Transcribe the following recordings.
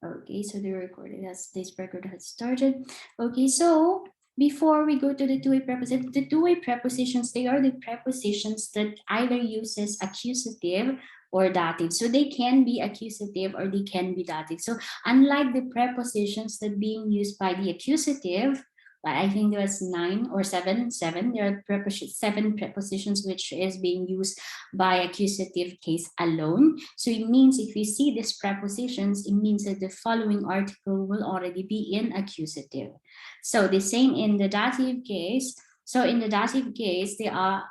Okay, so this record has started. Okay, so before we go to the two-way prepositions, the two-way prepositions, they are the prepositions that either uses accusative or dative. So they can be accusative or they can be dative. So unlike the prepositions that being used by the accusative, but I think there was seven. There are seven prepositions which is being used by accusative case alone. So it means if you see these prepositions, it means that the following article will already be in accusative. So the same in the dative case. So in the dative case, there are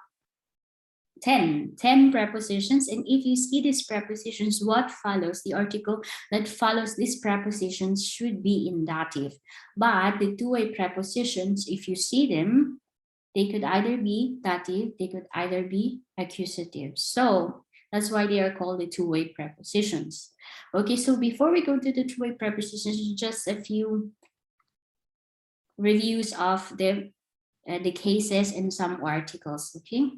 10 prepositions, and if you see these prepositions, what follows, the article that follows these prepositions should be in dative. But the two-way prepositions, if you see them, they could either be dative, they could either be accusative. So that's why they are called the two-way prepositions. Okay, so before we go to the two-way prepositions, just a few reviews of the cases in some articles. Okay.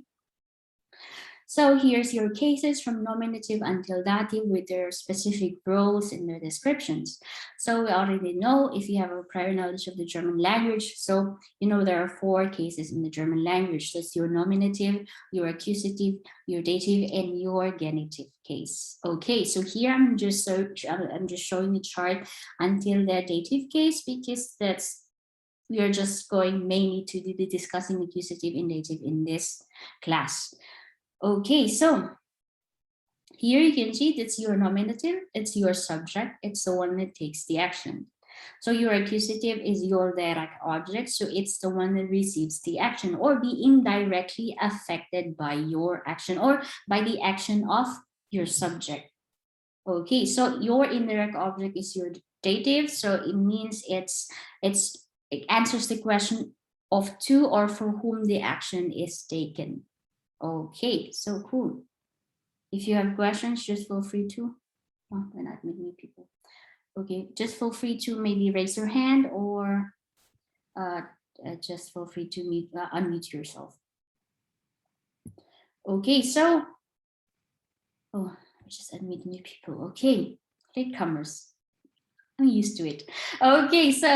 So here's your cases from nominative until dative with their specific roles in their descriptions. So we already know if you have a prior knowledge of the German language. So you know there are 4 cases in the German language. That's your nominative, your accusative, your dative, and your genitive case. Okay, so here I'm just showing the chart until the dative case because we are just going mainly to be discussing accusative and dative in this class. Okay, so here you can see it's your nominative, it's your subject, it's the one that takes the action. So your accusative is your direct object, so it's the one that receives the action or being directly affected by your action or by the action of your subject. Okay, so your indirect object is your dative, so it means it answers the question of to or for whom the action is taken. Okay, so cool. If you have questions, just feel free to. Oh, we're not many people. Okay, just feel free to maybe raise your hand or just feel free to unmute yourself. Okay, so I just admit new people. Okay, latecomers. I'm used to it. Okay, so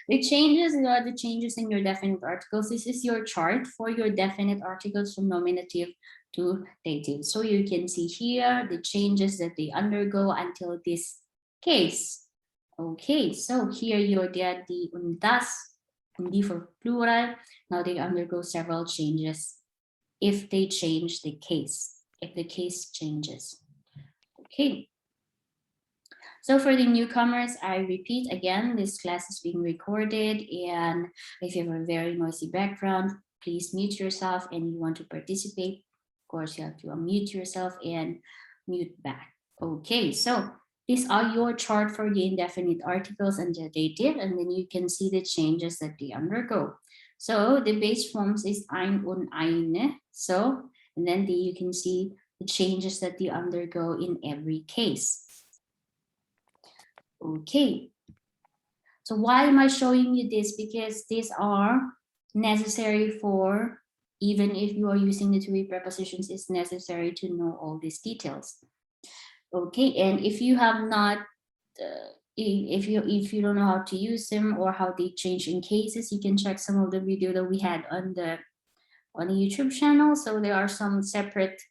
the changes are the changes in your definite articles. This is your chart for your definite articles from nominative to dative. So you can see here the changes that they undergo until this case. Okay, so here you're there the undas, undi for plural. Now they undergo several changes if they change the case, if the case changes. Okay. So for the newcomers, I repeat again, this class is being recorded, and if you have a very noisy background, please mute yourself, and you want to participate, of course, you have to unmute yourself and mute back. Okay, so these are your chart for the indefinite articles and the dative, and then you can see the changes that they undergo. So the base forms is ein und eine. So, and then you can see the changes that they undergo in every case. Okay, so why am I showing you this? Because these are necessary for, even if you are using the two-way prepositions, it's necessary to know all these details. Okay, and if you have not, if you don't know how to use them or how they change in cases, you can check some of the video that we had on the YouTube channel. So there are some separate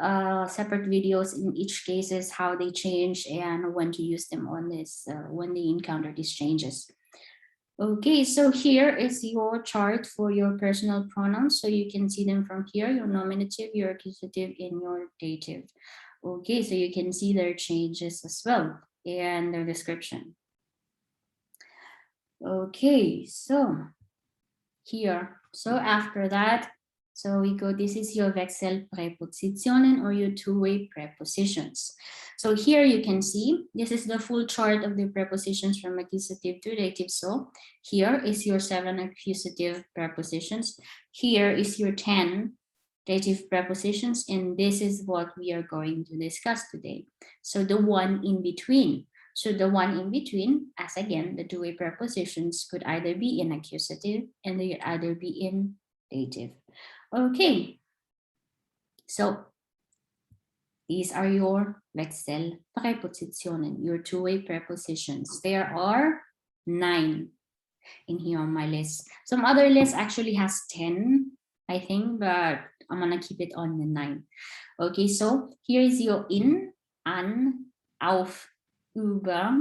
videos in each cases, how they change and when to use them on this, when they encounter these changes. Okay, so here is your chart for your personal pronouns. So you can see them from here, your nominative, your accusative, and your dative. Okay, so you can see their changes as well and their description. Okay, so here, so after that, so we go, this is your Wechselpräpositionen or your two-way prepositions. So here you can see, this is the full chart of the prepositions from accusative to dative. So here is your 7 accusative prepositions. Here is your 10 dative prepositions, and this is what we are going to discuss today. So the one in between. So the one in between, as again, the two-way prepositions could either be in accusative and they could either be in dative. Okay, so These are your Wechselpräpositionen, your two-way prepositions. There are 9 in here on my list. Some other lists actually has 10, I think, but I'm gonna keep it on the 9. Okay, so here is your in, an, auf, über,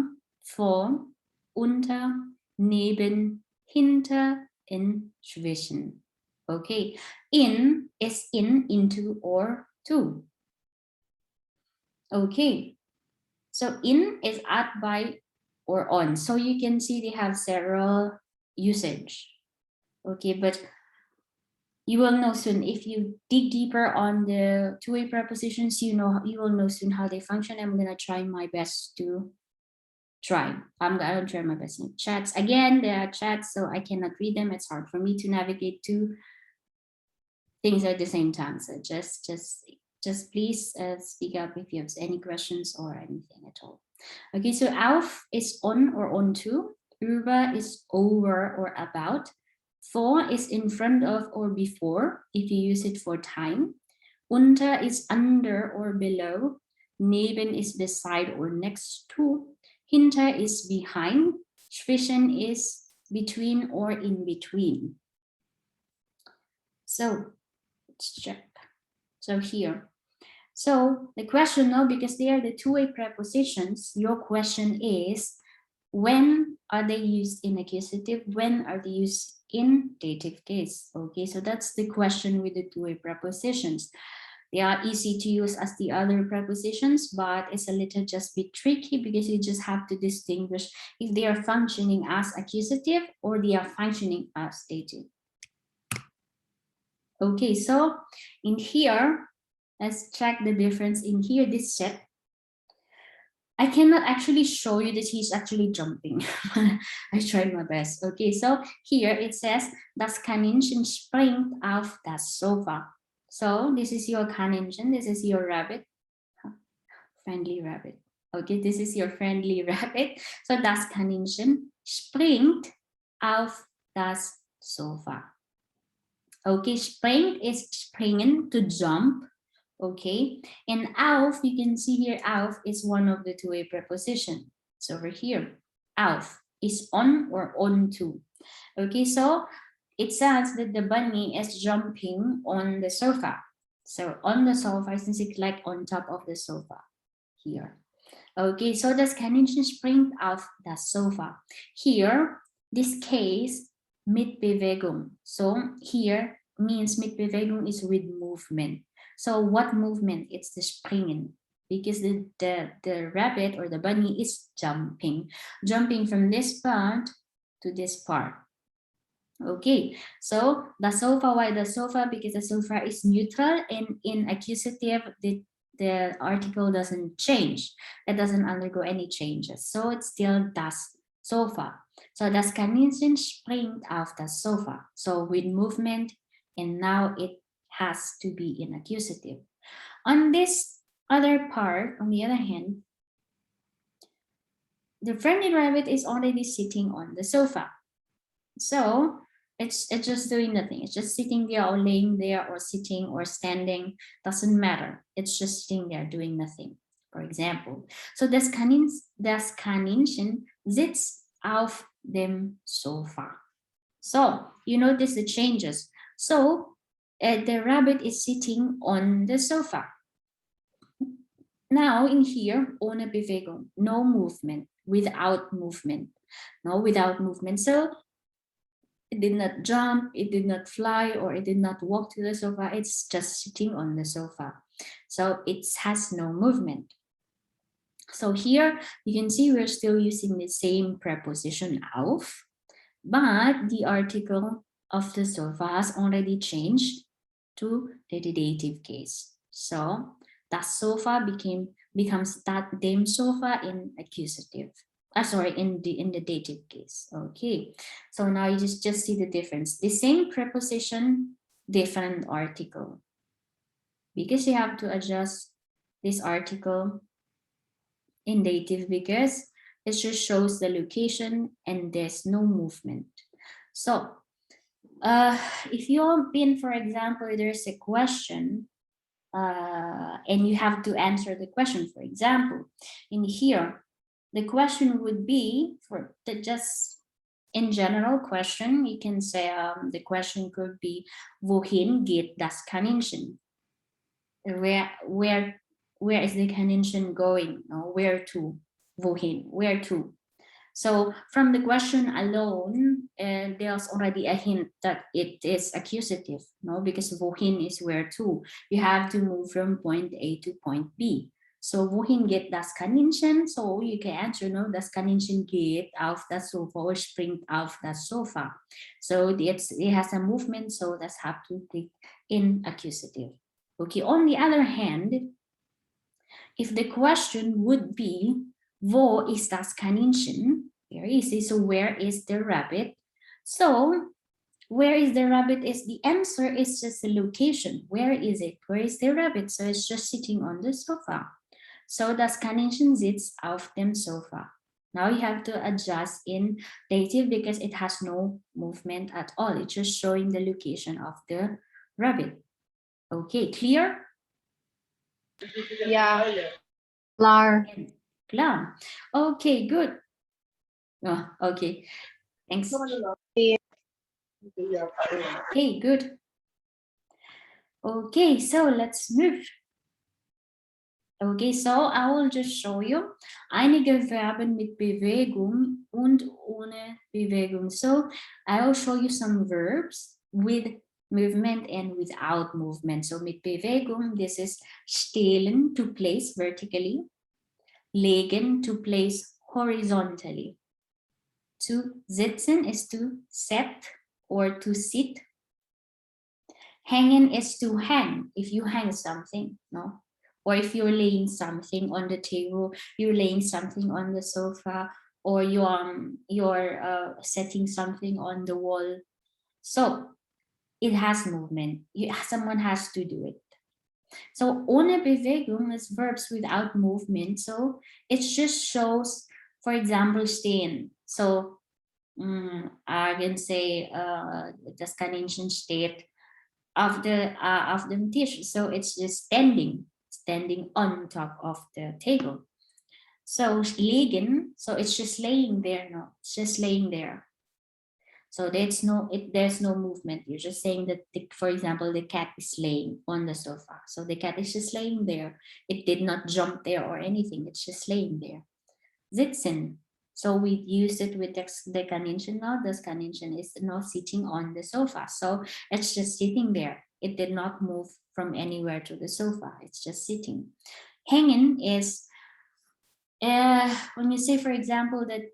vor, unter, neben, hinter, in, zwischen. Okay, in is in, into, or to. Okay, so in is at, by, or on. So you can see they have several usage. Okay, but you will know soon if you dig deeper on the two-way prepositions, you will know soon how they function. I'm gonna try my best to I'm gonna try my best in chats. Again, there are chats, so I cannot read them. It's hard for me to navigate two things at the same time. So just please speak up if you have any questions or anything at all. Okay, so auf is on or onto, über is over or about, vor is in front of or before if you use it for time, unter is under or below, neben is beside or next to, hinter is behind, zwischen is between or in between. So let's check. So here. So the question now, because they are the two-way prepositions, your question is, when are they used in accusative? When are they used in dative case? Okay, so that's the question with the two-way prepositions. They are easy to use as the other prepositions, but it's a little just bit tricky because you just have to distinguish if they are functioning as accusative or they are functioning as dative. Okay, so in here, let's check the difference in here, this set. I cannot actually show you that he's actually jumping. I tried my best. Okay, so here it says, das Kaninchen springt auf das Sofa. So this is your Kaninchen, this is your rabbit. Friendly rabbit. Okay, this is your friendly rabbit. So das Kaninchen springt auf das Sofa. Okay, springt is springen, to jump. Okay, and auf, you can see here, auf is one of the two-way preposition. It's over here. Auf is on or onto. Okay, so it says that the bunny is jumping on the sofa. So on the sofa, since it's like on top of the sofa here. Okay, so das Kaninchen springt auf das Sofa. Here, this case, mit Bewegung. So here means mit Bewegung is with movement. So what movement? It's the springen, because the rabbit or the bunny is jumping from this part to this part. Okay, so the sofa, why the sofa? Because the sofa is neutral, and in accusative, the article doesn't change. It doesn't undergo any changes. So it's still das Sofa. So das Kaninchen springt auf das Sofa. So with movement, and now it has to be in accusative. On this other part, on the other hand, the friendly rabbit is already sitting on the sofa. So it's just doing nothing. It's just sitting there or laying there or sitting or standing. Doesn't matter. It's just sitting there doing nothing, for example. So das Kaninchen sitzt auf dem Sofa. So you notice the changes. So the rabbit is sitting on the sofa. Now in here, ohne Bewegung, no movement, without movement. No, without movement. So it did not jump, it did not fly, or it did not walk to the sofa. It's just sitting on the sofa. So it has no movement. So here you can see we're still using the same preposition auf, but the article of the sofa has already changed to the dative case. So das Sofa becomes that dem Sofa in accusative. Sorry, in the dative case. Okay, so now you just see the difference. The same preposition, different article, because you have to adjust this article in dative because it just shows the location and there's no movement. So if you've been, for example, there's a question and you have to answer the question. For example, in here, the question would be for the just in general question, you can say the question could be wohin geht das Kaninchen? Where is the Kaninchen going? No, where to? Wohin? Where to? So from the question alone, there's already a hint that it is accusative, no? Because wohin is where to. You have to move from point A to point B. So wohin geht das Kaninchen? So you can answer, no, das Kaninchen geht auf das Sofa or springt auf das Sofa. So it has a movement, so that's have to click in accusative. Okay, on the other hand, if the question would be, wo ist das Kaninchen? Very easy. So where is the rabbit? So where is the rabbit is the answer is just the location. Where is it? Where is the rabbit? So it's just sitting on the sofa. So das Kaninchen sitzt auf dem Sofa. Now you have to adjust in dative because it has no movement at all. It's just showing the location of the rabbit. Okay, clear? Yeah. Klar. Klar. Okay, good. Oh, okay, thanks. Okay, good. Okay, so let's move. Okay, so I will just show you einige Verben mit Bewegung und ohne Bewegung. So I will show you some verbs with movement and without movement. So mit Bewegung, this is stehlen, to place vertically, legen, to place horizontally. To sitzen is to set or to sit. Hanging is to hang, if you hang something, no? Or if you're laying something on the table, you're laying something on the sofa, or you're setting something on the wall. So it has movement. Someone has to do it. So ohne Bewegung is verbs without movement. So it just shows, for example, stehen. So I can say das Kaninchen steht auf dem Tisch. So it's just standing on top of the table. So liegen, so it's just laying there. No, it's just laying there. So there's no movement. You're just saying that, for example, the cat is laying on the sofa. So the cat is just laying there. It did not jump there or anything. It's just laying there. Sitzen. So we used it with the Kaninchen now. Das Kaninchen is not sitting on the sofa. So it's just sitting there. It did not move from anywhere to the sofa. It's just sitting. Hanging is when you say, for example, that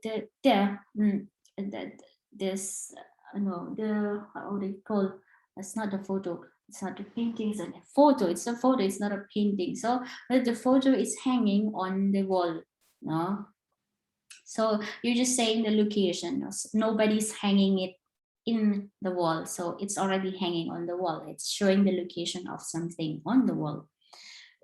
how they call, that's not a photo. It's not a painting, it's a photo. It's a photo, it's not a painting. So the photo is hanging on the wall. No? So you're just saying the location. Nobody's hanging it in the wall. So it's already hanging on the wall. It's showing the location of something on the wall.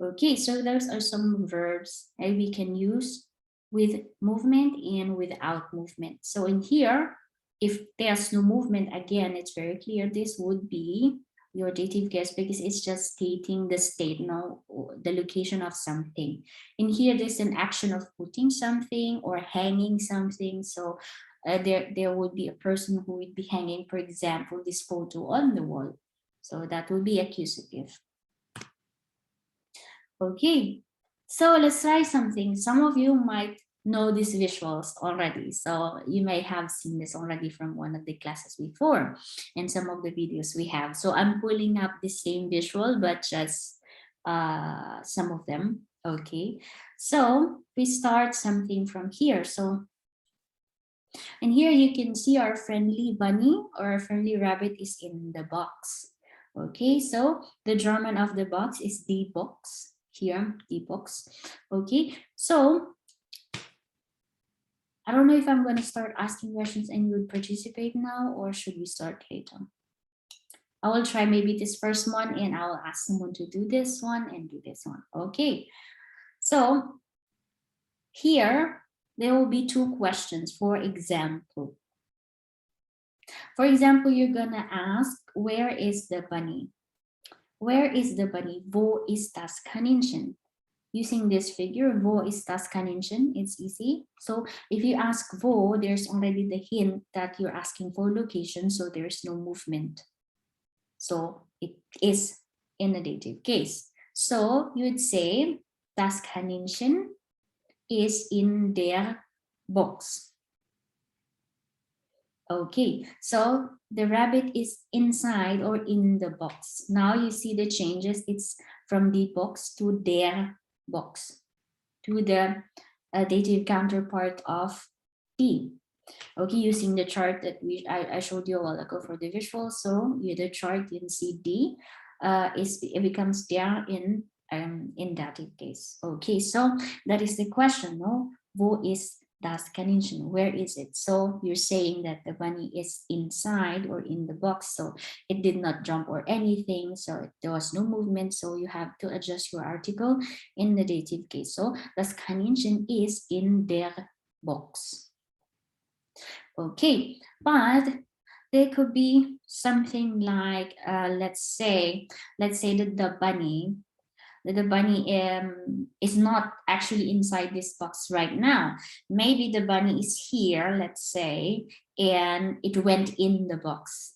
Okay, so those are some verbs that we can use with movement and without movement. So in here, if there's no movement, again, it's very clear this would be your dative guess because it's just stating the state, no, the location of something. In here, there's an action of putting something or hanging something. So there would be a person who would be hanging, for example, this photo on the wall. So that would be accusative. Okay, so let's try something. Some of you might know these visuals already. So you may have seen this already from one of the classes before and some of the videos we have. So I'm pulling up the same visual, but just some of them. Okay, so we start something from here. So, and here you can see our friendly bunny or our friendly rabbit is in the box. Okay, so the German of the box is die Box. Here, the box. Okay, so I don't know if I'm going to start asking questions and you would participate now, or should we start later? I will try maybe this first one and I will ask someone to do this one and do this one. Okay, so here there will be two questions. For example, you're gonna ask, where is the bunny? Where is the bunny? Wo ist das Kaninchen? Using this figure, wo ist das Kaninchen? It's easy. So if you ask wo, there's already the hint that you're asking for location, so there's no movement. So it is in the dative case. So you would say, das Kaninchen is in der Box. Okay, so the rabbit is inside or in the box. Now you see the changes. It's from the box to der Box, to the dative counterpart of D. Okay, using the chart that I showed you a while ago for the visual. So the chart, you can see D it becomes der in dative case. Okay, so that is the question, no? Wo ist das Kaninchen? Where is it? So you're saying that the bunny is inside or in the box, so it did not jump or anything, so there was no movement, so you have to adjust your article in the dative case. So das Kaninchen is in der Box. Okay, but there could be something like, let's say that the bunny is not actually inside this box right now. Maybe the bunny is here, let's say, and it went in the box.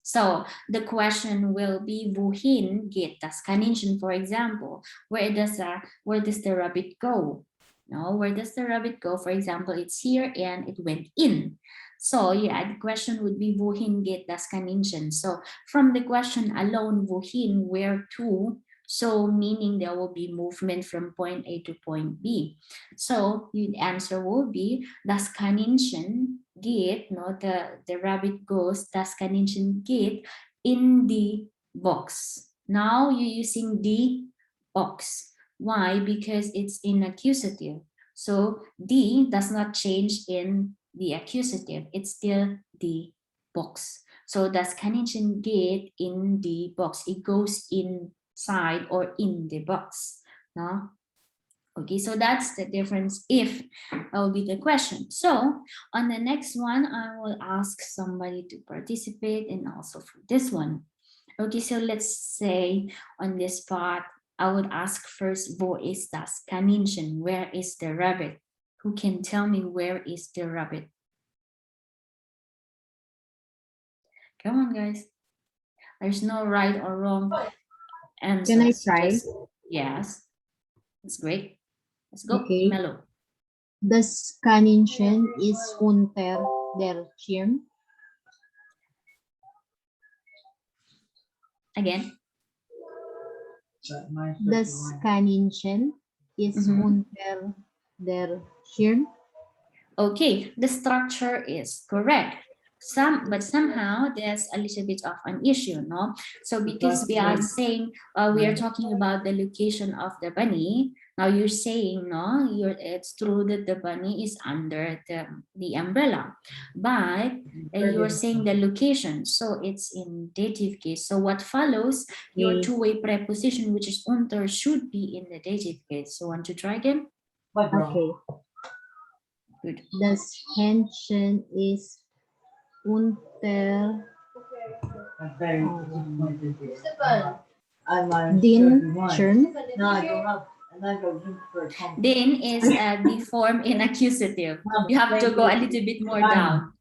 So the question will be, wohin geht das Kaninchen, for example? Where does the rabbit go? No, where does the rabbit go? For example, it's here and it went in. So yeah, the question would be, wohin geht das Kaninchen? So from the question alone, wohin, where to, so meaning there will be movement from point A to point B. So the answer will be, das Kaninchen geht, no, the rabbit goes, das Kaninchen geht in the box. Now you're using the box. Why? Because it's in accusative. So the does not change in the accusative. It's still the box. So das Kaninchen geht in the box. It goes inside or in the box. No? Okay, so that's the difference if will be the question. So on the next one, I will ask somebody to participate, and also for this one. Okay, so let's say on this part, I would ask first, wo ist das Kaninchen? Where is the rabbit? Who can tell me where is the rabbit? Come on, guys. There's no right or wrong answers. Can I try? Yes, that's great. Let's go, Okay. Melo. Das Kaninchen ist unter der Schirm. Again. Das Kaninchen ist unter der Schirm. Okay, the structure is correct. But somehow there's a little bit of an issue, no? So because we are saying we are talking about the location of the bunny. Now you're saying no, it's true that the bunny is under the umbrella, but you're saying the location, so it's in dative case. So what follows, your two-way preposition, which is unter, should be in the dative case. So want to try again? Okay. Good. Das Händchen ist unter den Schirm. Den is the form in accusative. You have to go a little bit more down.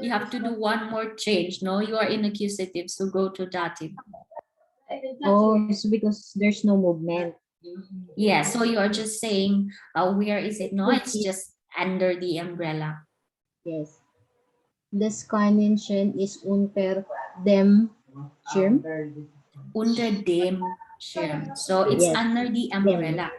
You have to do one more change. No, you are in accusative, so go to dative. Oh, it's because there's no movement. Yeah, so you're just saying, where is it? No, it's just under the umbrella. Yes. Das Kaninchen ist unter dem Schirm. Unter dem Schirm. So it's under the umbrella.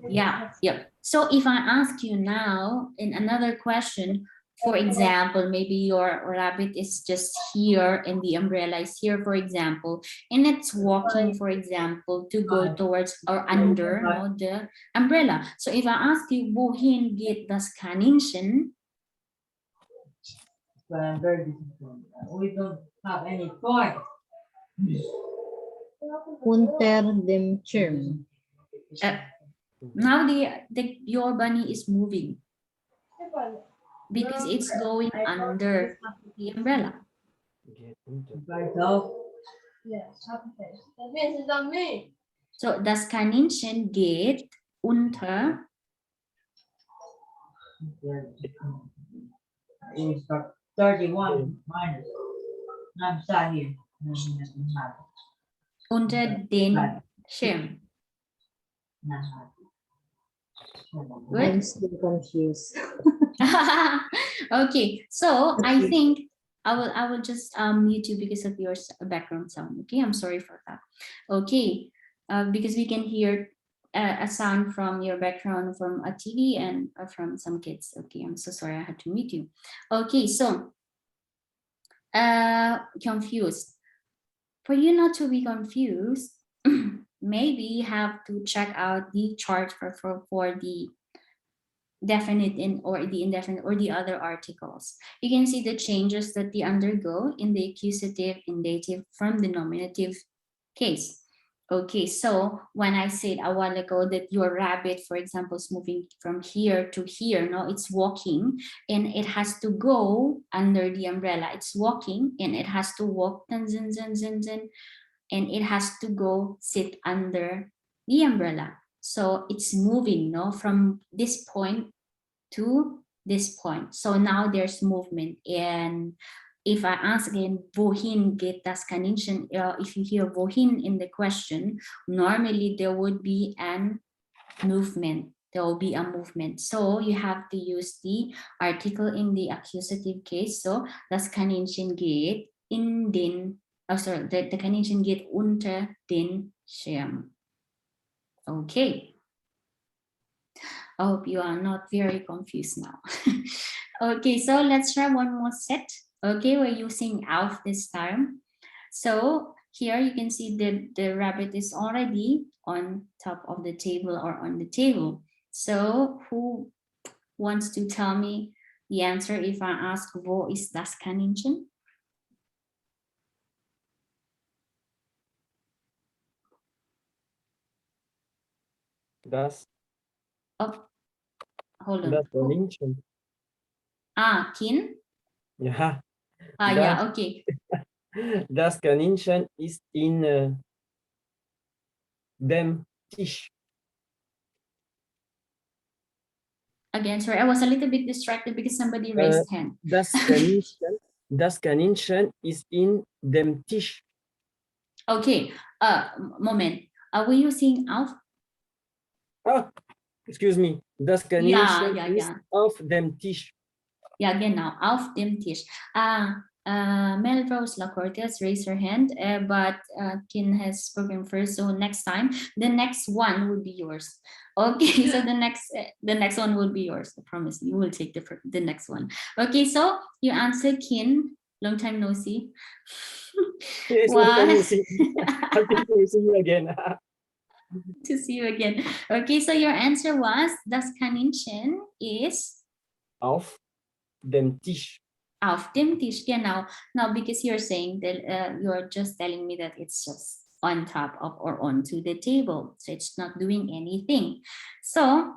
Yeah, yeah. So if I ask you now in another question, for example, maybe your rabbit is just here and the umbrella is here, for example, and it's walking, for example, to go towards or under the umbrella. So if I ask you, wohin geht das Kaninchen? We don't have any point. Unter dem Schirm. Now your bunny is moving. because it's going under the umbrella. Get unter. Right off. Yes, Happy-Face. That means it's on me. So das Kaninchen geht unter. It's 31 minus. I'm sat here. Unter den Schirm. Good. I'm still confused. Okay, so I think I will just mute you because of your background sound. Okay, I'm sorry for that. Okay, because we can hear a sound from your background from a TV and from some kids. Okay, I'm so sorry I had to mute you. Okay, so confused. For you not to be confused, maybe you have to check out the chart for the definite or the indefinite or the other articles. You can see the changes that they undergo in the accusative and dative from the nominative case. Okay, so when I said a while ago that your rabbit, for example, is moving from here to here, no, it's walking and it has to go under the umbrella. It's walking and it has to walk, and it has to go sit under the umbrella. So it's moving, no, from this point to this point. So now there's movement. And if I ask again, wohin geht das Kaninchen? If you hear wohin in the question, normally there would be an movement. There will be a movement. So you have to use the article in the accusative case. So das Kaninchen geht in den, the Kaninchen geht unter den Schirm. Okay. I hope you are not very confused now. Okay, so let's try one more set. Okay, we're using auf this time. So here you can see the rabbit is already on top of the table or on the table. So who wants to tell me the answer if I ask wo ist das Kaninchen? Das, Oh, hold on. das Kaninchen. Kind? Ja, Yeah, okay. das Kaninchen ist in dem Tisch. Again, sorry, I was a little bit distracted because somebody raised hand. Das Kaninchen ist in dem Tisch. Okay, moment. Are we using auf? Ah, excuse me. Das Kaninchen ist auf dem Tisch. Ja, genau, auf dem Tisch. Melrose Lacortes raised her hand, but Kin has spoken first. So next time, the next one will be yours. Okay, so the next one will be yours. I promise you will take the next one. Okay, so you answer Kin. Long time no see. Yes, long time no see. Happy to see you again. To see you again. Okay, so your answer was das Kaninchen is auf dem Tisch. Auf dem Tisch, genau. Now, because you're saying that you're just telling me that it's just on top of or onto the table, so it's not doing anything. So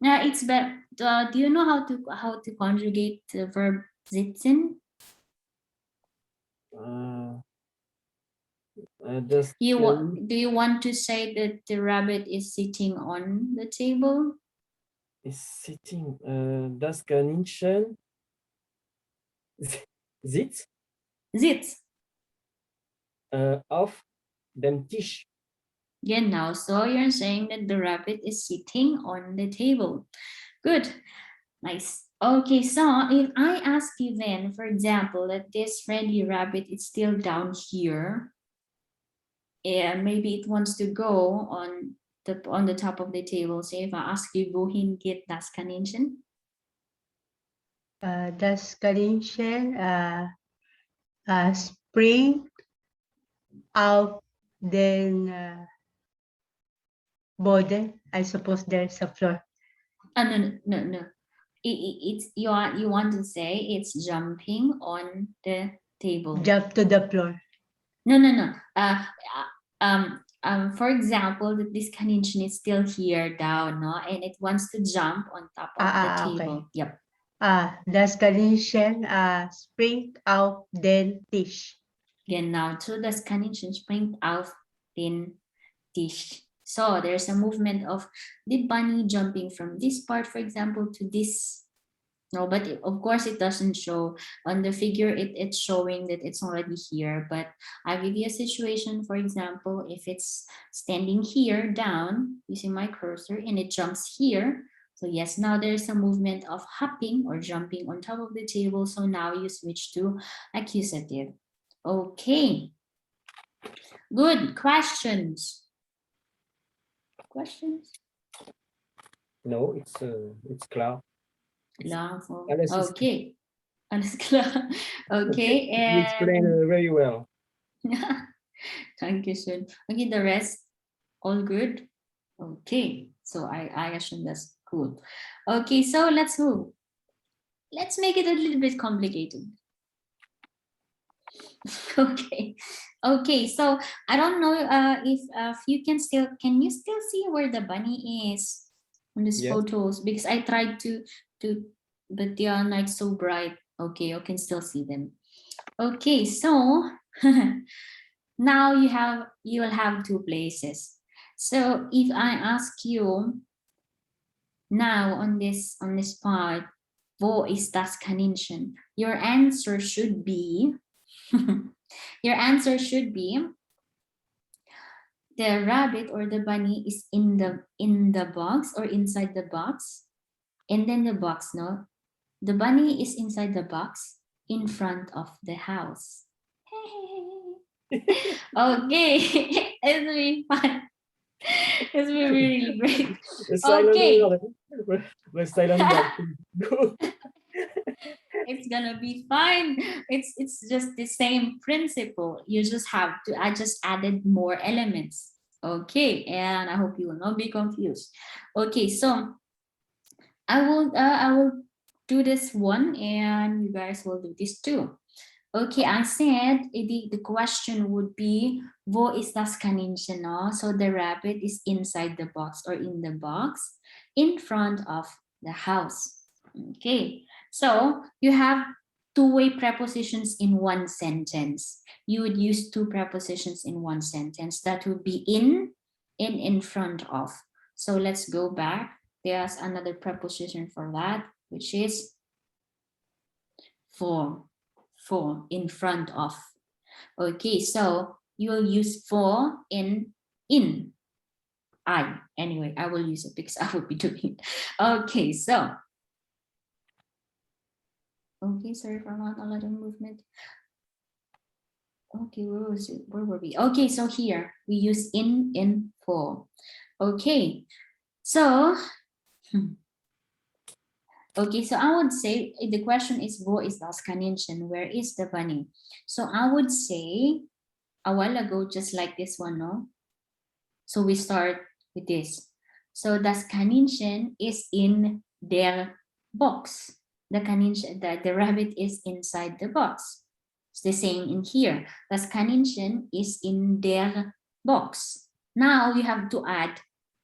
it's better. Do you know how to conjugate the verb sitzen? Do you want to say that the rabbit is sitting on the table? Is sitting. Das Kaninchen sitzt. Sitzt. Auf dem Tisch. Genau, so you're saying that the rabbit is sitting on the table. Good, nice. Okay, so if I ask you then, for example, that this friendly rabbit is still down here, and maybe it wants to go on the top of the table. So if I ask you, wohin geht das Kaninchen? Das Kaninchen spring auf den Boden. I suppose there's a floor. No. It's you want to say it's jumping on the table. Jump to the floor. No. For example, that this Kaninchen is still here down, no, and it wants to jump on top of the table. Okay. Yep. Das Kaninchen springt auf den Tisch. Genau, so das Kaninchen springt auf den Tisch. So there's a movement of the bunny jumping from this part, for example, to this. No, but of course it doesn't show on the figure. It's showing that it's already here. But I'll give you a situation, for example, if it's standing here down using my cursor and it jumps here. So yes, now there's a movement of hopping or jumping on top of the table. So now you switch to accusative. Okay. Good. Questions? Questions? No, it's clear. Love. Alles ist- Okay. Alles klar. Okay. You explain And very well. thank you, sir. Okay, the rest all good. Okay. So I assume that's cool. Okay, so let's move. Let's make it a little bit complicated. Okay. Okay, so I don't know if you can you still see where the bunny is on these Yes. photos? Because I tried to, but they are not so bright. Okay, you can still see them. Okay, so now you will have two places. So if I ask you now on this part, wo ist das Kaninchen? Your answer should be your answer should be the rabbit or the bunny is in the box or inside the box, and then the box, no, the bunny is inside the box in front of the house. Okay, it's really fun. It's really great. The silent Okay. word. The silent word. It's gonna be fine. It's just the same principle. You just have to, I just added more elements. Okay, and I hope you will not be confused. Okay, so I will do this one and you guys will do this too. Okay, I said the question would be wo ist das Kaninchen? No? So the rabbit is inside the box or in the box in front of the house. Okay, so you have two-way prepositions in one sentence. You would use two prepositions in one sentence. That would be in front of. So let's go back. There's another preposition for that, which is for in front of. Okay, so you will use for in. Anyway, I will use it because I will be doing it. Okay, so. Okay, sorry for not a lot of movement. Okay, where was it? Where were we? Okay, so here we use in, for. Okay, so. Okay, so I would say the question is wo ist das Kaninchen? Where is the bunny? So I would say a while ago, just like this one, no? So we start with this. So das Kaninchen is in der Box. The Kaninchen, the rabbit is inside the box. It's the same in here. Das Kaninchen is in der Box. Now you have to add,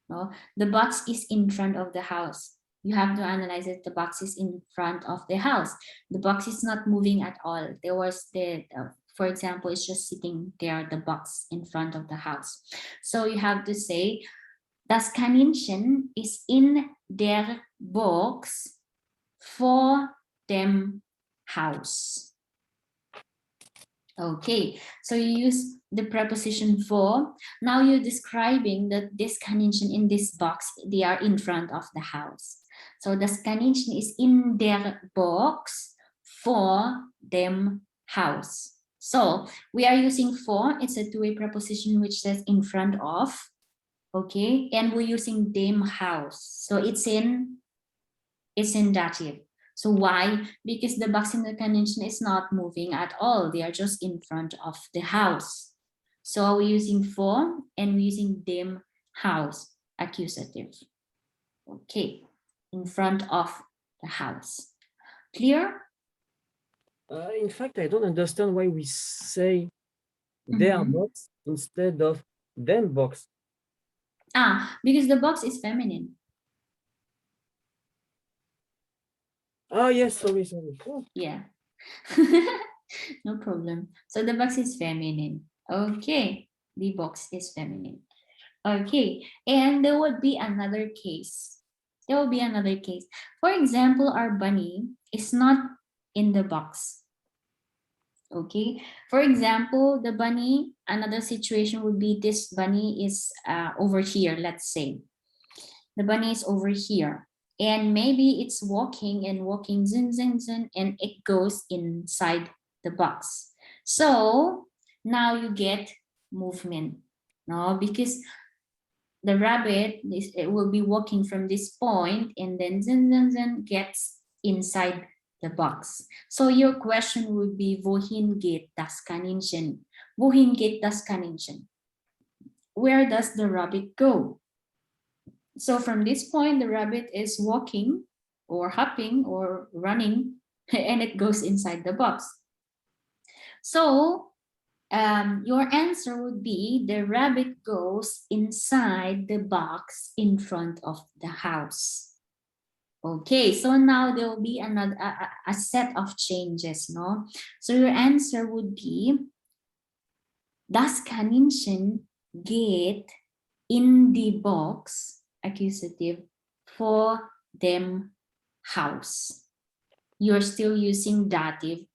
no? The box is in front of the house. You have to analyze it. The box is in front of the house. The box is not moving at all. There was for example, it's just sitting there, the box in front of the house. So you have to say, das Kaninchen ist in der Box vor dem Haus. Okay, so you use the preposition for. Now you're describing that this Kaninchen in this box, they are in front of the house. So das Kaninchen ist in der Box vor dem Haus. So we are using for, it's a two-way preposition which says in front of, okay, and we're using dem Haus. So it's in dative. So why? Because the box in the Kaninchen is not moving at all. They are just in front of the house. So we're using for and we're using dem Haus, accusative. Okay, in front of the house. Clear? In fact, I don't understand why we say their box instead of them box. Because the box is feminine. Oh, yes, sorry. Oh, Yeah. No problem. So the box is feminine. Okay. The box is feminine. Okay. And there would be another case. There will be another case. For example, our bunny is not in the box. Okay. For example, the bunny, another situation would be this bunny is over here, let's say. The bunny is over here. And maybe it's walking and walking, zin, zin, zin, and it goes inside the box. So now you get movement, no? Because the rabbit it will be walking from this point and then zin, zin, zin, gets inside the box. So your question would be, wohin geht das Kaninchen? Wohin geht das Kaninchen? Where does the rabbit go? So from this point, the rabbit is walking or hopping or running and it goes inside the box. So your answer would be the rabbit goes inside the box in front of the house. Okay, so now there will be another a set of changes, no? So your answer would be, das Kaninchen geht in die Box, accusative, for them house. You're still using dative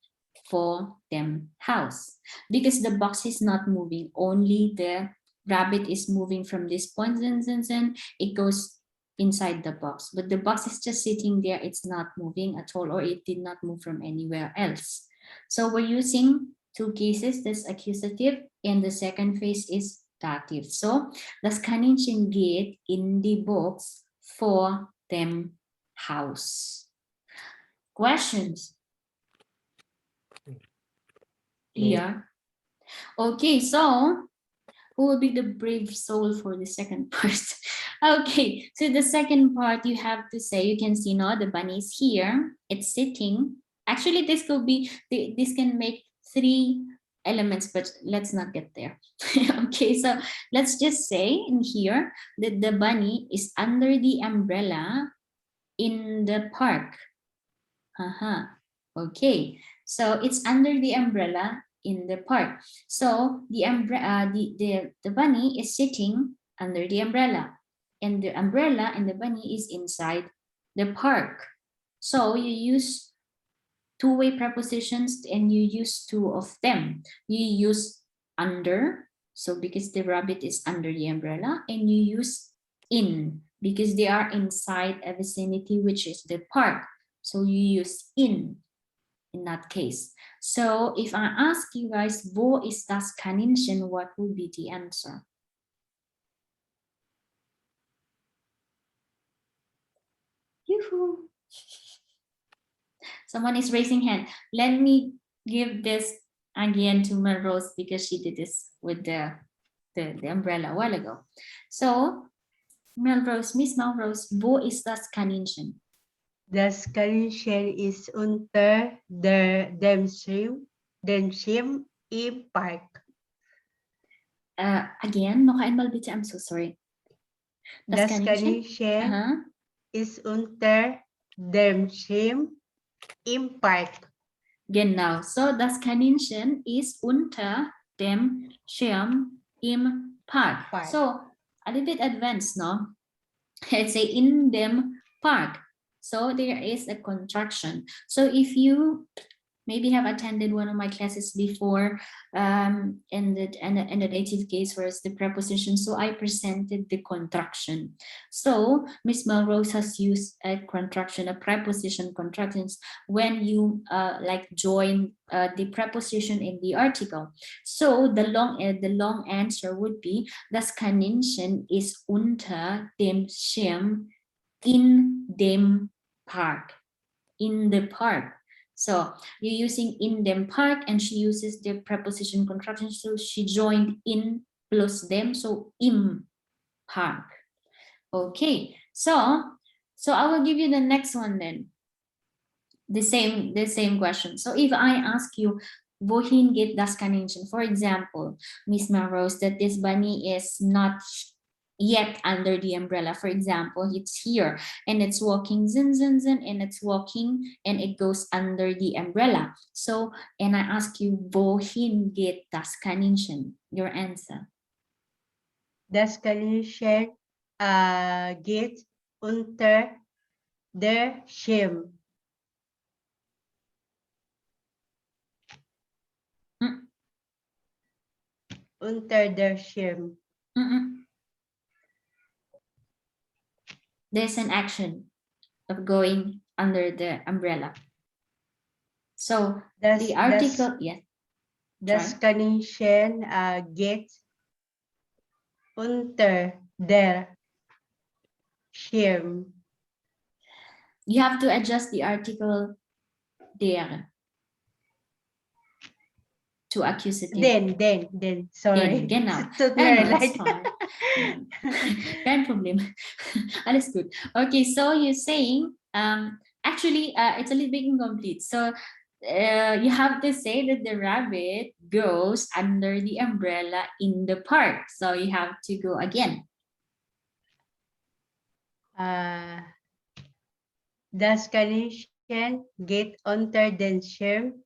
for them house because the box is not moving, only the rabbit is moving from this point, and it goes inside the box, but the box is just sitting there, it's not moving at all, or it did not move from anywhere else. So we're using two cases, this accusative, and the second phase is dative. So das Kaninchen geht in die Box for them house. Questions? Here. Okay, so who will be the brave soul for the second part? Okay, so the second part you have to say, you can see now the bunny is here, it's sitting. Actually, this could be, this can make 3 elements, but let's not get there. Okay, so let's just say in here that the bunny is under the umbrella in the park. Okay, so it's under the umbrella in the park. So the bunny is sitting under the umbrella, and the umbrella and the bunny is inside the park. So you use two-way prepositions and you use 2 of them. You use under, so because the rabbit is under the umbrella, and you use in because they are inside a vicinity, which is the park. So you use in that case. So if I ask you guys, wo ist das Kaninchen, what would be the answer? Yoo-hoo. Someone is raising hand. Let me give this again to Melrose because she did this with the umbrella a while ago. So Melrose, Miss Melrose, wo ist das Kaninchen? Das Kaninchen ist unter dem Schirm im Park. Again, noch einmal bitte, I'm so sorry. Das Kaninchen Aha. ist unter dem Schirm im Park. Genau, so das Kaninchen ist unter dem Schirm im Park. Park. So a little bit advanced, no? Let's say in them park. So there is a contraction. So if you maybe have attended one of my classes before, in the dative case whereas the preposition, so I presented the contraction. So Miss Melrose has used a contraction, a preposition contractions, when you like join the preposition in the article. So the long answer would be, das Kaninchen ist unter dem Schirm in dem Park. In the park. So you're using in them park, and she uses the preposition contraction, so she joined in plus them, so im park. Okay, so I will give you the next one then. The same question. So if I ask you, wohin geht das Kaninchen? For example, Miss Melrose, that this bunny is not yet under the umbrella. For example, it's here and it's walking zin zin zin and it's walking and it goes under the umbrella. So, and I ask you, wohin geht das Kaninchen? Your answer. Das Kaninchen geht unter der Schirm. Mm. Unter der Schirm. There's an action of going under the umbrella. So the article, yes. Das Kaninchen geht unter der Schirm. You have to adjust the article der to accusative. Den, sorry. Den, genau. Tut mir No, that's leid. fine. Kein Problem. Alles gut. Okay, so you're saying, actually, it's a little bit incomplete. So you have to say that the rabbit goes under the umbrella in the park. So you have to go again. Das Kaninchen geht unter den Schirm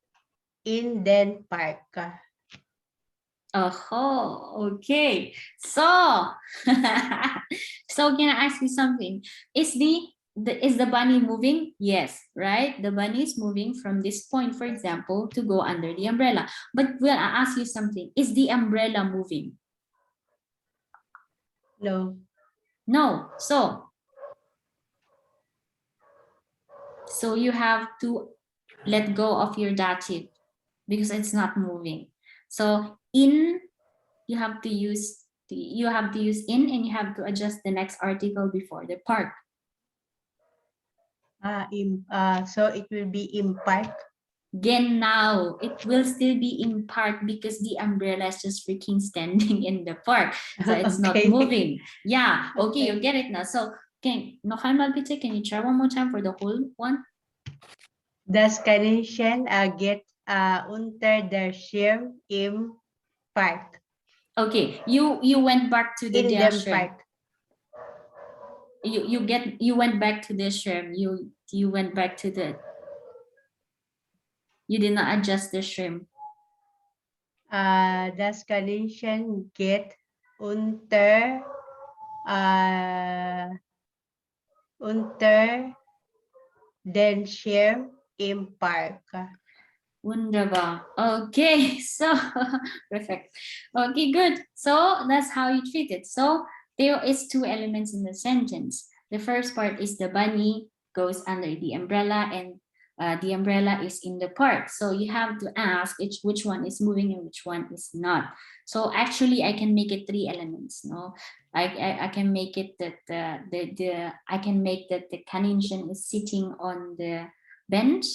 in den Park. Oh, okay. So, so can I ask you something? Is the bunny moving? Yes, right? The bunny is moving from this point, for example, to go under the umbrella. But will I ask you something? Is the umbrella moving? No. No. So you have to let go of your dative because it's not moving. So in, you have to use in, and you have to adjust the next article before the part. So it will be in park. Genau, it will still be in park because the umbrella is just freaking standing in the park. So it's not Okay. moving. Yeah, okay, Okay. you get it now. So noch einmal bitte, can you try one more time for the whole one? Das Kaninchen geht unter der Schirm im Park. Okay, you went back to the In der dem Schirm. Park. You went back to the Schirm. You went back to the. You did not adjust the Schirm. Das Kaninchen geht unter den Schirm im Park. Wunderbar. Okay, so perfect. Okay, good. So that's how you treat it. So there is two elements in the sentence. The first part is the bunny goes under the umbrella and the umbrella is in the park. So you have to ask which one is moving and which one is not. So actually I can make it three elements. No, I can make it that I can make that the Kaninchen is sitting on the bench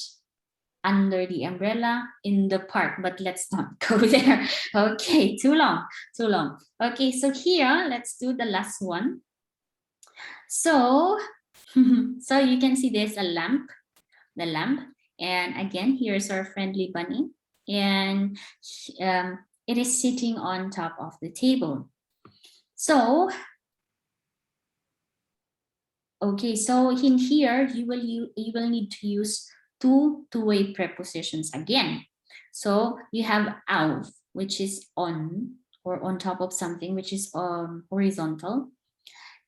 under the umbrella in the park, but let's not go there. Okay, too long. Okay, so here let's do the last one. So so you can see there's a lamp, the lamp, and again here's our friendly bunny, and it is sitting on top of the table. So okay, so in here you will need to use two-way prepositions again. So you have auf, which is on or on top of something, which is horizontal,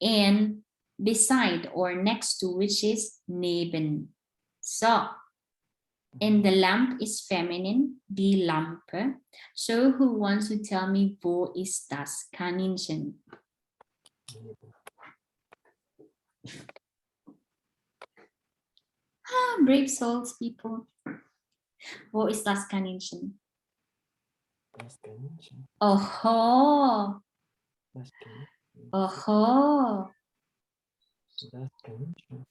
and beside or next to, which is neben. So, and the lamp is feminine, die Lampe. So who wants to tell me wo ist das Kaninchen? Brave souls, people. Wo ist das Kaninchen? Das Kaninchen. Oho. Das Kaninchen. Oho. Das Kaninchen.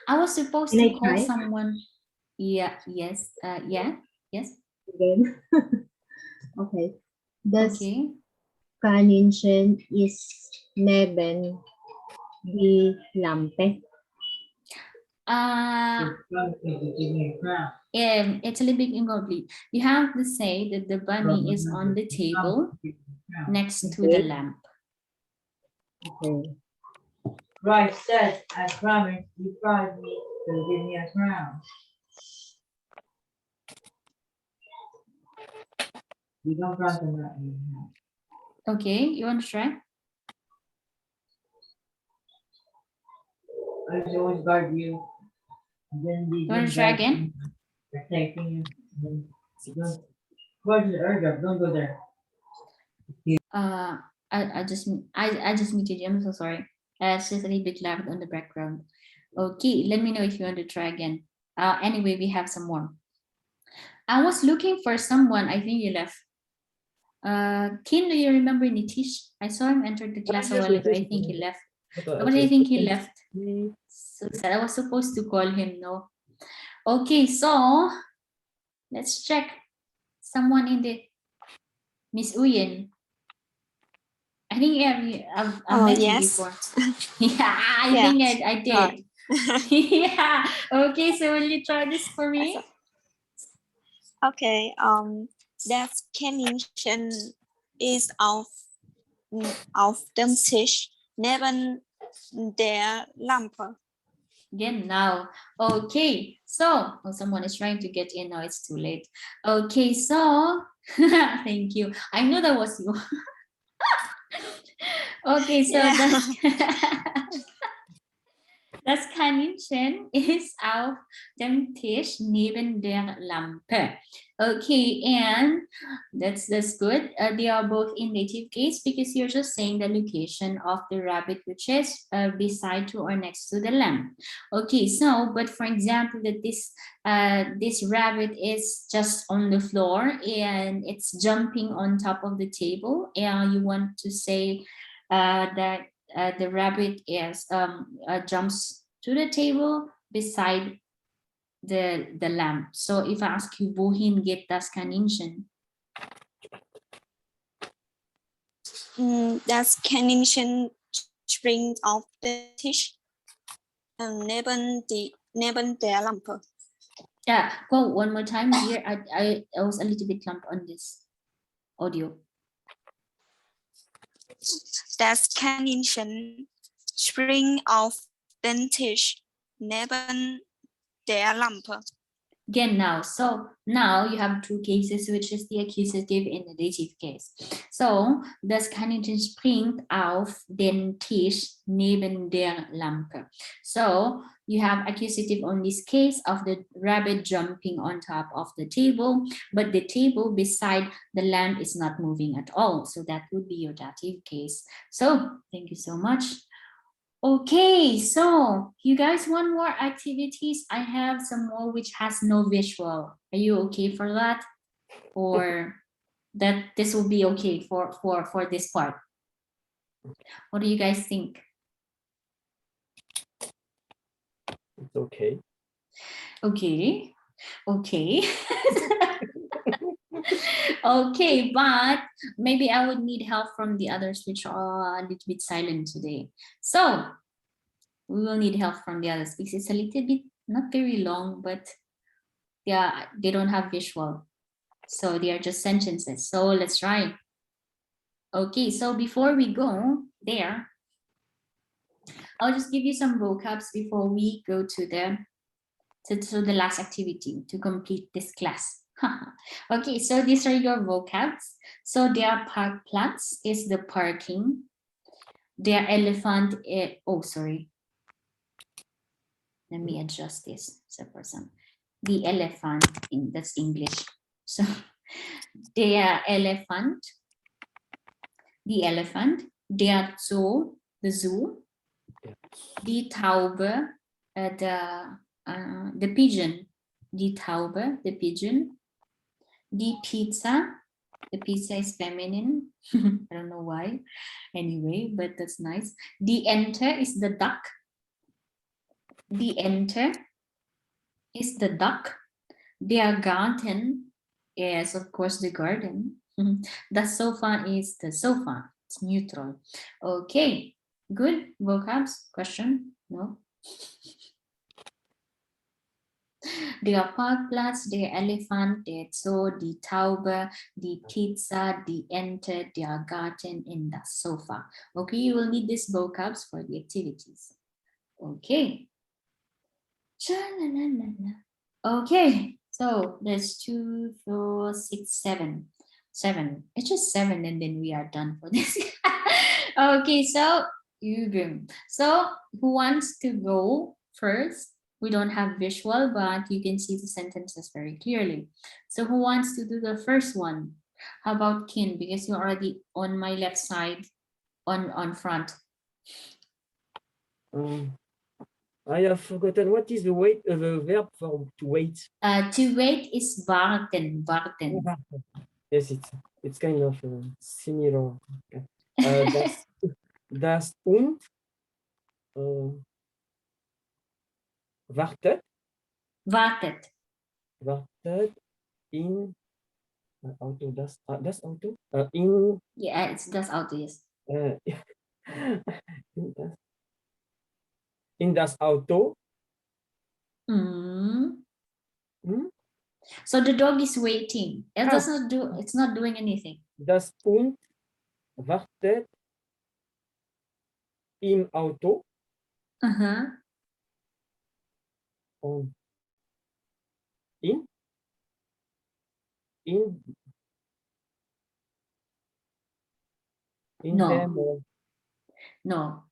I was supposed Can to I call try? someone. Yeah, yes. Yes. Again. Okay. Das Okay. Kaninchen ist neben die Lampe. It's a little bit incomplete. You have to say that the bunny is on the table next to the lamp. Okay. Christ said, I promise you promised me to give me a crown. You don't promise me that anyhow. Okay, you want to try? I will always guard you. And then You want to try again? protecting you. And then you don't go to the airdrop, don't go there. I just muted you. I'm so sorry. It's just a little bit loud on the background. Okay, let me know if you want to try again. Anyway, we have some more. I was looking for someone. I think you left. Kim, do you remember Nitish? I saw him enter the class a Yes, while ago. I yes, think he yes. left. But, But I think he okay. left. So sad. I was supposed to call him, no. Okay, so let's check. Someone in the Miss Uyen. I think I've met you yes. before. Yeah, I Yeah, think I did. Yeah. Okay, so will you try this for me? Okay. Das Kaninchen is auf dem Tisch neben der Lampe. Again now. Okay, so someone is trying to get in now. It's too late. Okay, so thank you. I know that was you. Okay, so Yeah. das Kaninchen ist auf dem Tisch neben der Lampe. Okay, and that's good. They are both in native case because you're just saying the location of the rabbit, which is beside to or next to the lamp. Okay, so but for example, that this rabbit is just on the floor and it's jumping on top of the table, and you want to say that the rabbit is jumps to the table beside the lamp. So if I ask you, wohin geht das Kaninchen? Das Kaninchen springt auf den Tisch neben der Lampe. Yeah, go one more time here. I was a little bit clumped on this audio. Das Kaninchen springt auf den Tisch neben der Lampe. Again now, so now you have two cases, which is the accusative and the dative case. So das Kaninchen springt auf den Tisch neben der Lampe. So you have accusative on this case of the rabbit jumping on top of the table, but the table beside the lamp is not moving at all. So that would be your dative case. So thank you so much. Okay, so you guys want more activities? I have some more which has no visual. Are you okay for that? Or that this will be okay for this part? What do you guys think? It's okay. Okay, okay. Okay, but maybe I would need help from the others which are a little bit silent today. So we will need help from the others because it's a little bit not very long, but yeah, they don't have visual. So they are just sentences. So let's try. Okay, so before we go there, I'll just give you some vocabs before we go to the last activity to complete this class. Okay, so these are your vocabs. So their park plants is the parking. Their elephant is, oh, sorry. Let me adjust this. So for some, the elephant, that's English. So their elephant, the elephant, der Zoo, the zoo, die Taube, the pigeon, die Taube, the pigeon, die Pizza, the pizza is feminine. I don't know why. Anyway, but that's nice. Die Ente is the duck. Die Ente is the duck. Der Garten is, of course, the garden. The sofa is the sofa. It's neutral. Okay, good. Vocabs? Question? No? Der Parkplatz, der Elefant, der Zoo, die Taube, die Pizza, die Ente, der Garten, and the sofa. Okay, you will need these vocabs for the activities. Okay. Okay, so there's 2, 4, 6, 7. 7. It's just 7 and then we are done for this. Okay, so üben. So who wants to go first? We don't have visual, but you can see the sentences very clearly. So who wants to do the first one? How about Kin? Because you're already on my left side on front. I have forgotten what is the verb for to wait. To wait is warten, warten. Yes, it's kind of similar. Das und wartet Wartet. in Auto, das Auto in Yeah, it's das Auto, yes. in das Auto. Mm. Hmm? So the dog is waiting. It Oh. does not do. It's not doing anything. Das und wartet im Auto und in No. dem No.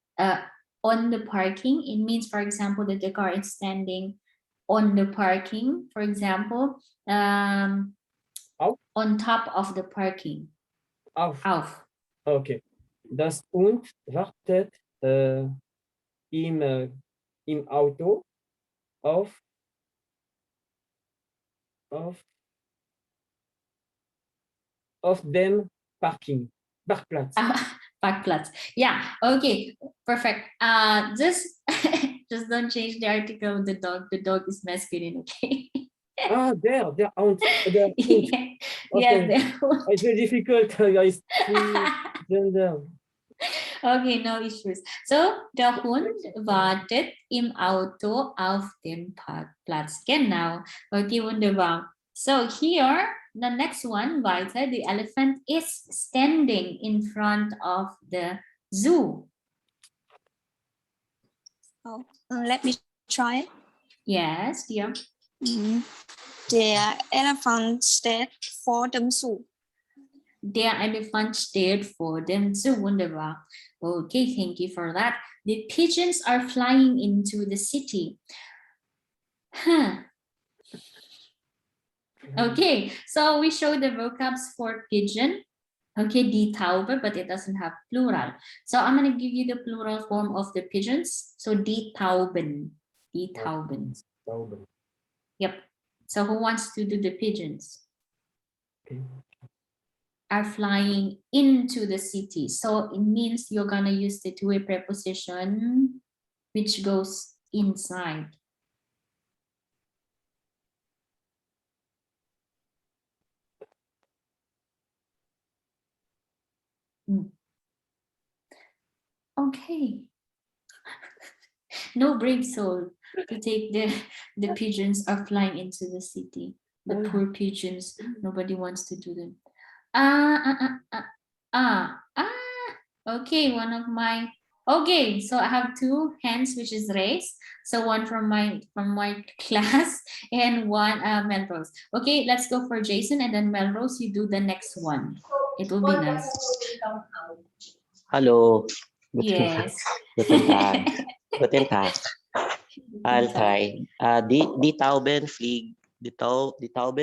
On the parking, it means, for example, that the car is standing on the parking. For example, Auf. on top of the parking. auf. Auf. Okay. Das und wartet im Auto auf dem Parkplatz. Parkplatz. Yeah. Okay. Perfect. Just just don't change the article of the dog. The dog is masculine. Okay. Der und. Yeah. Okay. Yes. It's very difficult. Guys. Gender. Okay, no issues. So, der Hund wartet im Auto auf dem Parkplatz. Genau. Okay, wunderbar. So here, the next one, weiter, the elephant is standing in front of the zoo. Oh, let me try. Yes, dear. Der Elephant steht vor dem Zoo. Der Elephant steht vor dem Zoo. Wunderbar. Okay, thank you for that. The pigeons are flying into the city. Huh. Okay, so we show the vocabs for pigeon. Okay, die Taube, but it doesn't have plural. So I'm going to give you the plural form of the pigeons. So die Tauben. Die Tauben. Tauben. Yep. So who wants to do the pigeons? Okay. Are flying into the city. So it means you're going to use the two-way preposition, which goes inside. Okay. No brave soul to take the pigeons are flying into the city. The poor pigeons, nobody wants to do them. Okay, one of my, okay, so I have two hands which is raised. So one from my class and one Melrose. Okay, let's go for Jason and then Melrose, you do the next one. It will be nice. Hello. Yes. Guten Tag. Guten Tag. I'll try. Die Tauben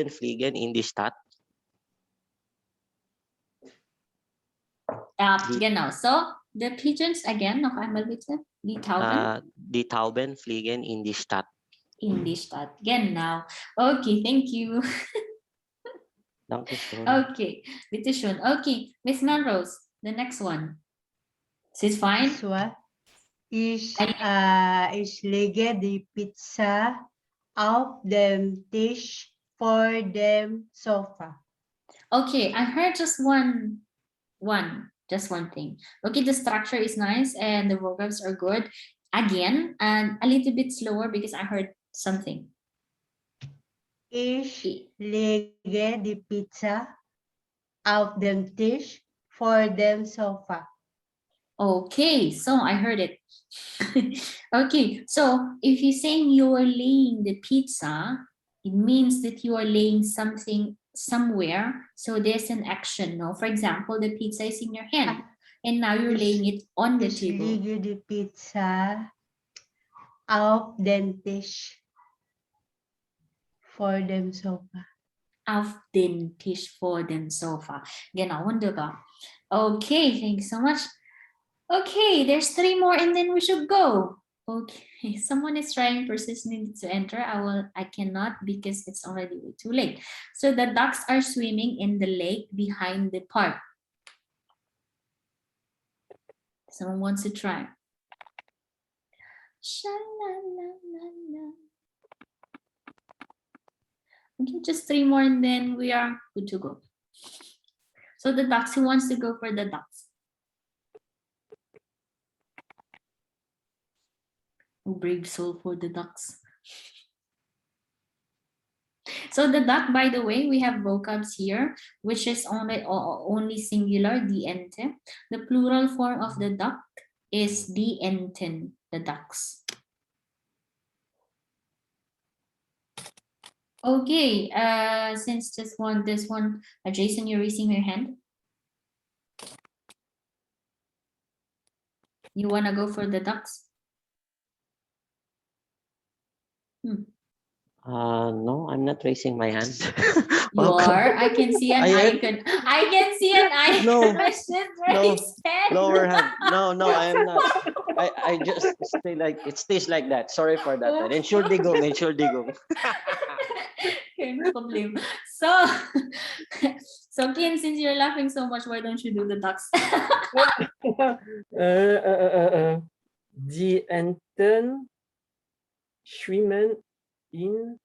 fliegen in die Stadt. Genau. So the pigeons again, noch einmal bitte. Die Tauben. Die Tauben fliegen in die Stadt. In die Stadt. Genau. Okay, thank you. Dankeschön. Okay, bitte schön. Okay, Miss Melrose, the next one. She's fine. This one. Ich lege die Pizza auf dem Tisch vor dem Sofa. Okay, I heard just one thing. Okay, the structure is nice and the vocabs are good. Again, and a little bit slower because I heard something. Ich I- lege die Pizza auf den Tisch vor dem Sofa. Okay, so I heard it. Okay, so if you're saying you are laying the pizza, it means that you are laying something somewhere. So there's an action, no? For example, the pizza is in your hand, and now you're Ich- laying it on the Ich table. lege die Pizza auf den Tisch vor dem Sofa. Auf den Tisch vor dem Sofa. Genau, wunderbar. Okay, thank you so much. Okay, there's 3 more and then we should go. Okay, someone is trying persistently to enter. I cannot because it's already way too late. So the ducks are swimming in the lake behind the park. Someone wants to try. Sha-la-la-la-la. Okay, just 3 more and then we are good to go. So the ducks, who wants to go for the ducks? Oh, brave soul for the ducks. So the duck, by the way, we have vocabs here, which is only singular, the ente. The plural form of the duck is the enten, the ducks. Okay, since this one, Jason, you're raising your hand. You wanna go for the ducks? No, I'm not raising my hand. You are. I can see an I am? icon. I can see an icon. No, Christian no, raised hand. Lower hand. No, I am not. I just stay like, it stays like that. Sorry for that. Entschuldigung. Okay, no problem. So, so Kian, since you're laughing so much, why don't you do the ducks? Die Enten schwimmen in.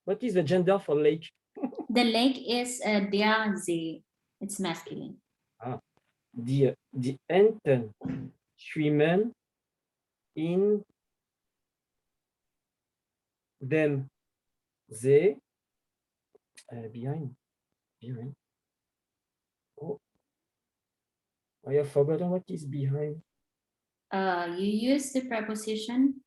What is the gender for lake? The lake is der See. It's masculine. Die Enten schwimmen in dem See. Behind. Oh, I have forgotten what is behind. You use the preposition.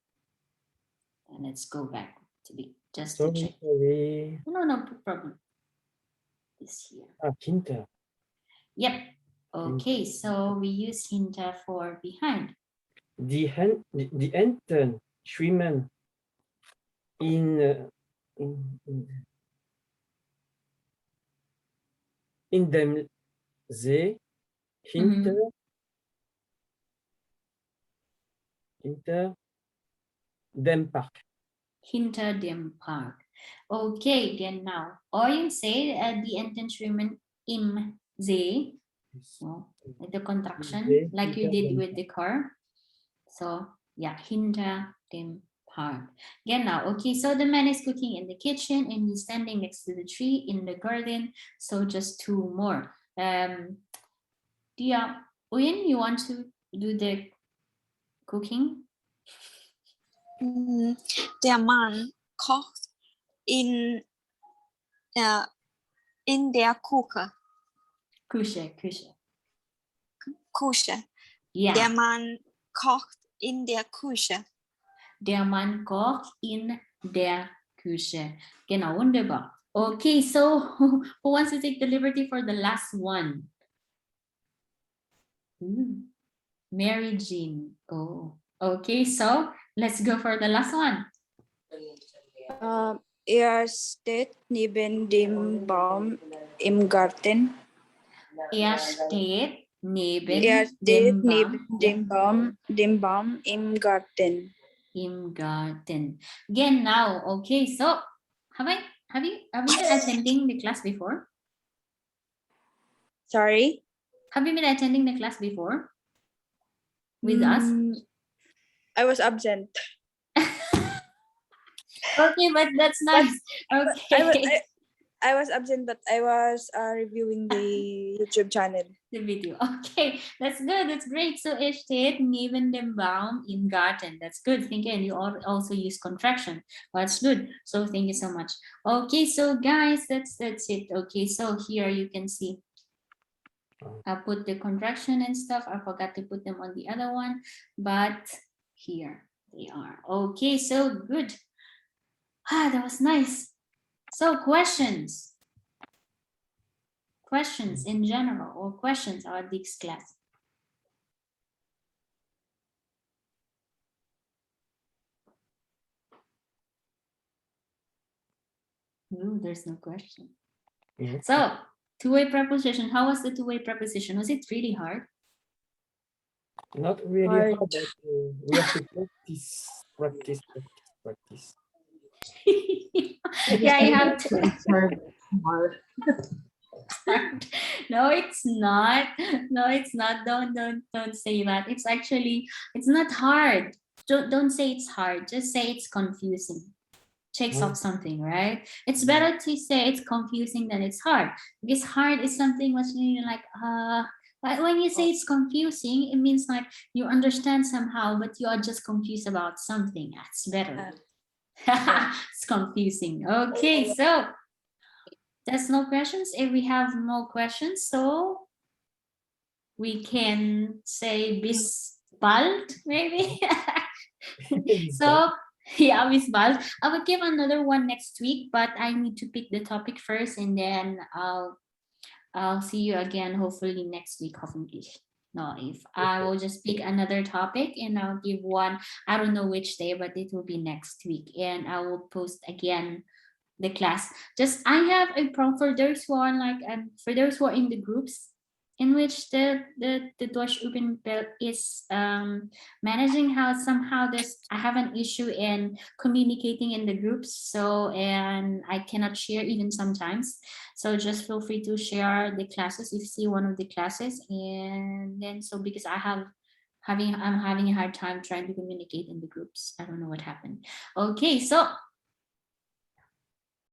And let's go back to be just to check. Sorry. No problem. This here. Hinter. Yep. Okay, so we use hinter for behind. Die Enten schwimmen in dem See hinter dem Park. Hinter dem Park. Okay, genau. Or you say die Enten schwimmen im See. So, like the contraction, like you did with the car. So, yeah, hinter dem Park. Genau. Okay, so the man is cooking in the kitchen and he's standing next to the tree in the garden. So just 2 more. Dia, Uyen, you want to do the cooking? Der Mann kocht in der Küche. Küche. Yeah. Der Mann kocht in der Küche. Der Mann kocht in der Küche. Genau, wunderbar. Okay, so who wants to take the liberty for the last one? Mary Jean. Oh, okay, so let's go for the last one. Steht neben dem Baum im Garten. Steht neben dem Baum im Garten. Im Garten. Genau. Okay, so have you been attending the class before? Sorry? Have you been attending the class before with us? I was absent. Okay, but that's nice. Okay. I was absent, but I was reviewing the YouTube channel. The video. Okay, that's good. That's great. So es steht neben dem Baum im Garten. That's good. Thank you. And you also use contraction. That's good. So thank you so much. Okay, so guys, that's it. Okay, so here you can see I put the contraction and stuff. I forgot to put them on the other one, but here they are. Okay, so good. That was nice. So questions. Questions in general or questions about this class. Ooh, there's no question. Mhm. So two-way preposition. How was the two-way preposition? Was it really hard? Not really Hard. hard, but we have to practice. Yeah, you have to. It's hard. Hard. No, it's not. No, it's not. Don't say that. It's actually, it's not hard. Don't say it's hard. Just say it's confusing. Checks off something, right? It's better to say it's confusing than it's hard, because hard is something what's like but when you say it's confusing, it means like you understand somehow, but you are just confused about something. That's better. It's confusing. Okay, so there's no questions. If we have more questions, so we can say bis bald, maybe. So yeah, bis bald. I will give another one next week, but I need to pick the topic first, and then I'll see you again hopefully next week. Hopefully. No, if I will just pick another topic and I'll give one. I don't know which day, but it will be next week, and I will post again the class. Just I have a problem for those who are like for those who are in the groups in which the Deutsch Open Belt is managing, how somehow this I have an issue in communicating in the groups, so and I cannot share even sometimes. So just feel free to share the classes if you see one of the classes, and then so because I'm having a hard time trying to communicate in the groups. I don't know what happened. Okay, so